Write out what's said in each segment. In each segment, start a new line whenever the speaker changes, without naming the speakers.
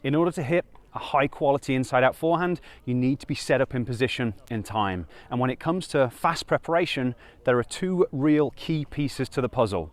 In order to hit a high quality inside out forehand, you need to be set up in position in time. And when it comes to fast preparation, there are two real key pieces to the puzzle.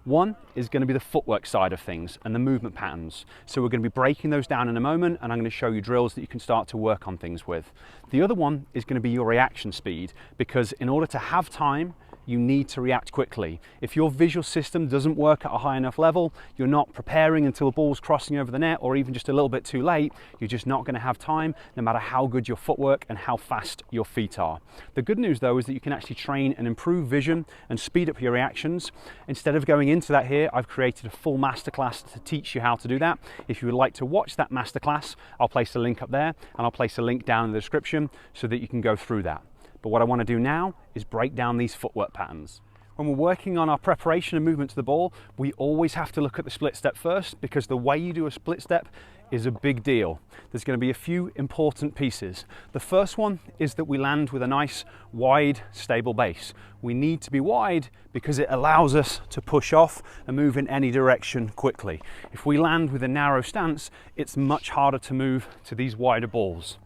One is going to be the footwork side of things and the movement patterns. So we're going to be breaking those down in a moment, and I'm going to show you drills that you can start to work on things with. The other one is going to be your reaction speed, because in order to have time, you need to react quickly. If your visual system doesn't work at a high enough level, you're not preparing until the ball's crossing over the net, or even just a little bit too late, you're just not going to have time, no matter how good your footwork and how fast your feet are. The good news though is that you can actually train and improve vision and speed up your reactions. Instead of going into that here, I've created a full masterclass to teach you how to do that. If you would like to watch that masterclass, I'll place a link up there, and I'll place a link down in the description so that you can go through that. But what I want to do now is break down these footwork patterns. When we're working on our preparation and movement to the ball, we always have to look at the split step first, because the way you do a split step is a big deal. There's going to be a few important pieces. The first one is that we land with a nice, wide, stable base. We need to be wide because it allows us to push off and move in any direction quickly. If we land with a narrow stance, it's much harder to move to these wider balls.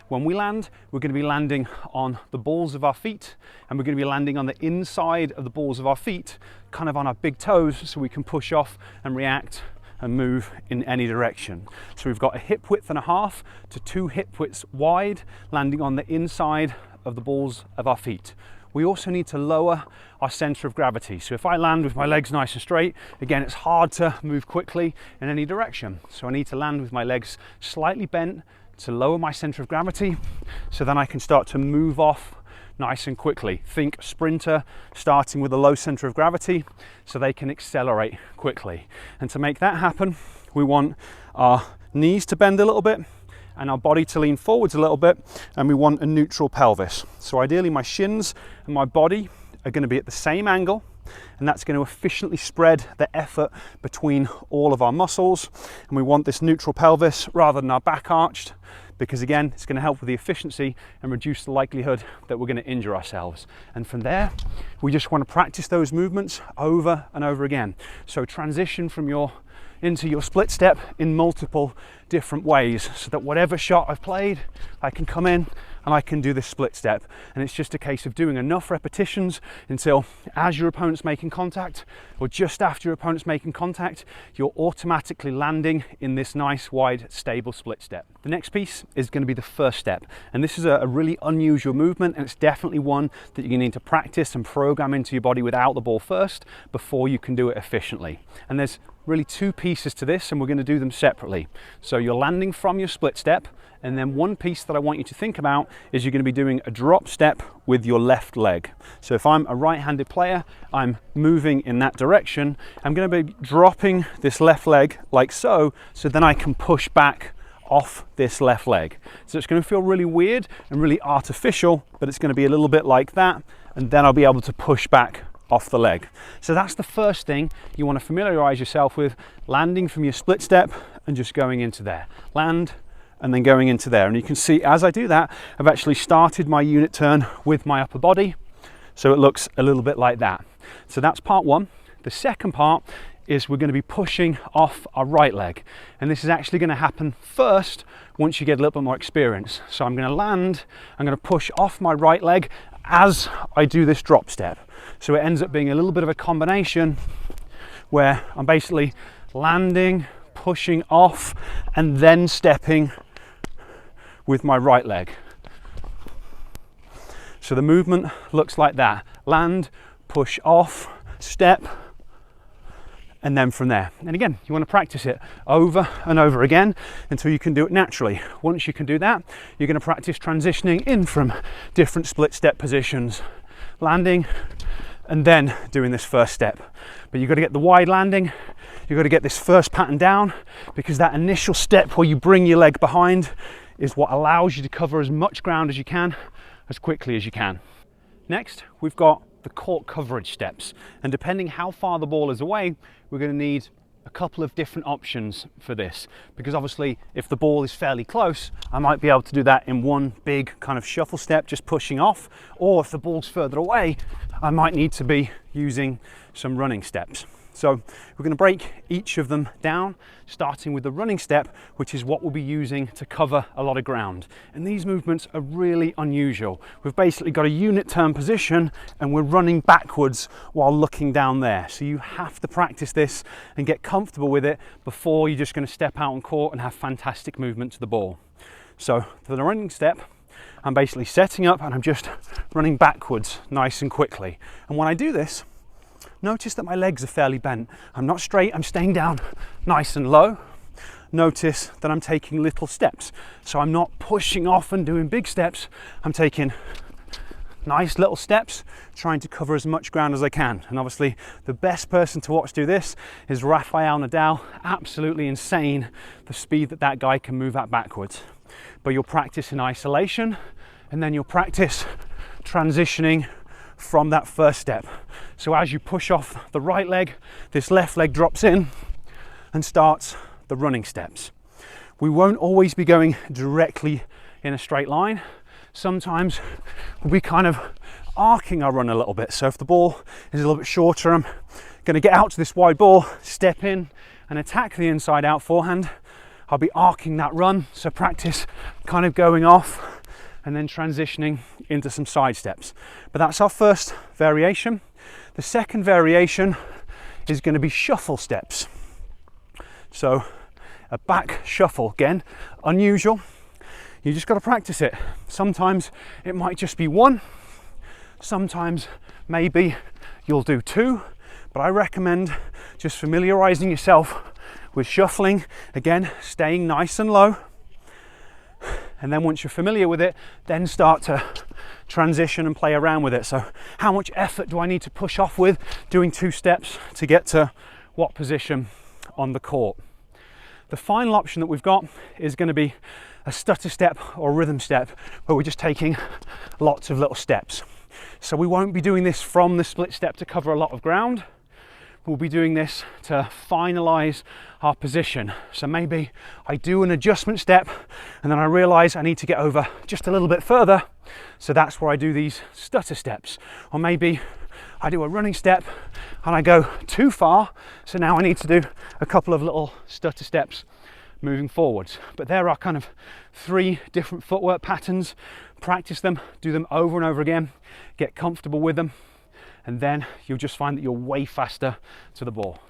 When we land, we're going to be landing on the balls of our feet, and we're going to be landing on the inside of the balls of our feet, kind of on our big toes, so we can push off and react and move in any direction. So we've got a hip width and a half to 2 hip widths wide, landing on the inside of the balls of our feet. We also need to lower our center of gravity. So if I land with my legs nice and straight, again, it's hard to move quickly in any direction. So I need to land with my legs slightly bent to lower my center of gravity, so then I can start to move off nice and quickly. Think sprinter starting with a low center of gravity so they can accelerate quickly. And to make that happen, we want our knees to bend a little bit and our body to lean forwards a little bit, and we want a neutral pelvis. So ideally my shins and my body are going to be at the same angle, and that's going to efficiently spread the effort between all of our muscles. And we want this neutral pelvis rather than our back arched, because again, it's going to help with the efficiency and reduce the likelihood that we're going to injure ourselves. And from there, we just want to practice those movements over and over again. So transition from into your split step in multiple different ways, so that whatever shot I've played, I can come in and I can do this split step. And it's just a case of doing enough repetitions until, as your opponent's making contact, or just after your opponent's making contact, you're automatically landing in this nice, wide, stable split step. The next piece is going to be the first step. And this is a really unusual movement, and it's definitely one that you need to practice and program into your body without the ball first before you can do it efficiently. And there's really two pieces to this, and we're going to do them separately. So you're landing from your split step, and then one piece that I want you to think about is you're going to be doing a drop step with your left leg. So if I'm a right-handed player, I'm moving in that direction. I'm going to be dropping this left leg like so then I can push back off this left leg. So it's going to feel really weird and really artificial, but it's going to be a little bit like that, and then I'll be able to push back off the leg. So that's the first thing you want to familiarize yourself with, landing from your split step and just going into there. Land and then going into there. And you can see as I do that, I've actually started my unit turn with my upper body. So it looks a little bit like that. So that's part one. The second part is we're going to be pushing off our right leg. And this is actually going to happen first once you get a little bit more experience. So I'm going to land, I'm going to push off my right leg as I do this drop step. So it ends up being a little bit of a combination where I'm basically landing, pushing off, and then stepping with my right leg. So the movement looks like that. Land, push off, step, and then from there. And again, you want to practice it over and over again until you can do it naturally. Once you can do that, you're going to practice transitioning in from different split step positions, landing, and then doing this first step. But you've got to get the wide landing, you've got to get this first pattern down, because that initial step where you bring your leg behind is what allows you to cover as much ground as you can, as quickly as you can. Next, we've got the Cork Coverage steps. And depending how far the ball is away, we're going to need a couple of different options for this, because obviously if the ball is fairly close, I might be able to do that in one big kind of shuffle step, just pushing off, or if the ball's further away, I might need to be using some running steps. So we're going to break each of them down, starting with the running step, which is what we'll be using to cover a lot of ground. And these movements are really unusual. We've basically got a unit turn position and we're running backwards while looking down there. So you have to practice this and get comfortable with it before you're just going to step out on court and have fantastic movement to the ball. So for the running step, I'm basically setting up and I'm just running backwards nice and quickly. And when I do this, notice that my legs are fairly bent. I'm not straight, I'm staying down nice and low. Notice that I'm taking little steps. So I'm not pushing off and doing big steps. I'm taking nice little steps, trying to cover as much ground as I can. And obviously the best person to watch do this is Rafael Nadal. Absolutely insane the speed that that guy can move at backwards. But you'll practice in isolation and then you'll practice transitioning from that first step. So as you push off the right leg, this left leg drops in and starts the running steps. We won't always be going directly in a straight line. Sometimes we'll be kind of arcing our run a little bit. So if the ball is a little bit shorter, I'm going to get out to this wide ball, step in and attack the inside out forehand. I'll be arcing that run. So practice kind of going off and then transitioning into some side steps. But that's our first variation. The second variation is going to be shuffle steps. So a back shuffle, again, unusual. You just got to practice it. Sometimes it might just be one. Sometimes maybe you'll do two, but I recommend just familiarizing yourself with shuffling. Again, staying nice and low. And then once you're familiar with it, then start to transition and play around with it. So how much effort do I need to push off with doing two steps to get to what position on the court? The final option that we've got is going to be a stutter step or rhythm step, where we're just taking lots of little steps. So we won't be doing this from the split step to cover a lot of ground. We'll be doing this to finalize our position. So maybe I do an adjustment step and then I realize I need to get over just a little bit further. So that's where I do these stutter steps. Or maybe I do a running step and I go too far. So now I need to do a couple of little stutter steps moving forwards. But there are kind of three different footwork patterns. Practice them, do them over and over again, get comfortable with them. And then you'll just find that you're way faster to the ball.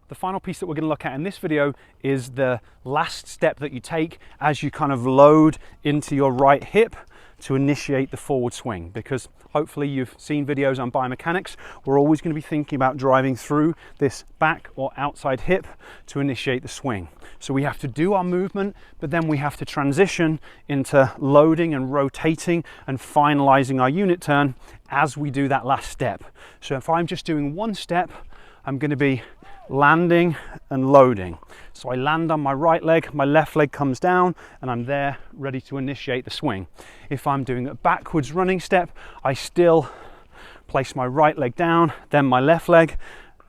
The final piece that we're going to look at in this video is the last step that you take as you kind of load into your right hip to initiate the forward swing, because hopefully you've seen videos on biomechanics. We're always going to be thinking about driving through this back or outside hip to initiate the swing. So we have to do our movement, but then we have to transition into loading and rotating and finalizing our unit turn as we do that last step. So if I'm just doing one step, I'm going to be landing and loading. So I land on my right leg, my left leg comes down, and I'm there ready to initiate the swing. If I'm doing a backwards running step, I still place my right leg down, then my left leg,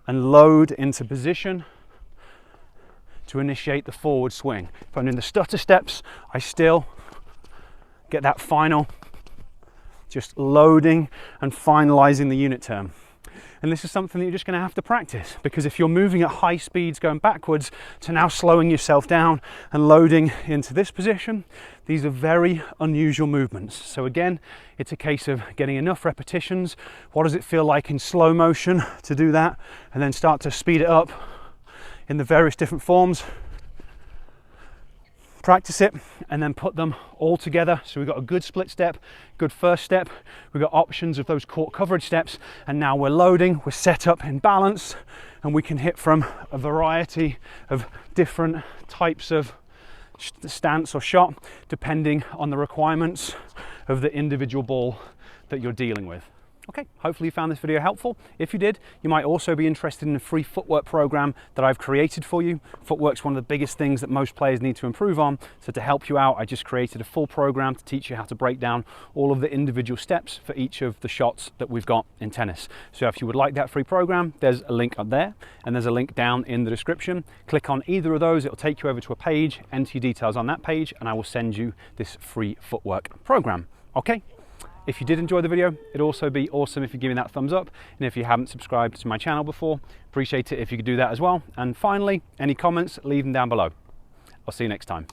and load into position to initiate the forward swing. If I'm doing the stutter steps, I still get that final, just loading and finalizing the unit turn. And this is something that you're just going to have to practice, because if you're moving at high speeds going backwards to now slowing yourself down and loading into this position, these are very unusual movements. So again, it's a case of getting enough repetitions. What does it feel like in slow motion to do that? And then start to speed it up in the various different forms. Practice it and then put them all together. So we've got a good split step, good first step, we've got options of those Cork Coverage steps, and now we're loading, we're set up in balance, and we can hit from a variety of different types of stance or shot depending on the requirements of the individual ball that you're dealing with. Okay, hopefully you found this video helpful. If you did, you might also be interested in a free footwork program that I've created for you. Footwork's one of the biggest things that most players need to improve on. So to help you out, I just created a full program to teach you how to break down all of the individual steps for each of the shots that we've got in tennis. So if you would like that free program, there's a link up there and there's a link down in the description. Click on either of those, it'll take you over to a page, enter your details on that page, and I will send you this free footwork program. Okay? If you did enjoy the video, it'd also be awesome if you give me that thumbs up. And if you haven't subscribed to my channel before, appreciate it if you could do that as well. And finally, any comments, leave them down below. I'll see you next time.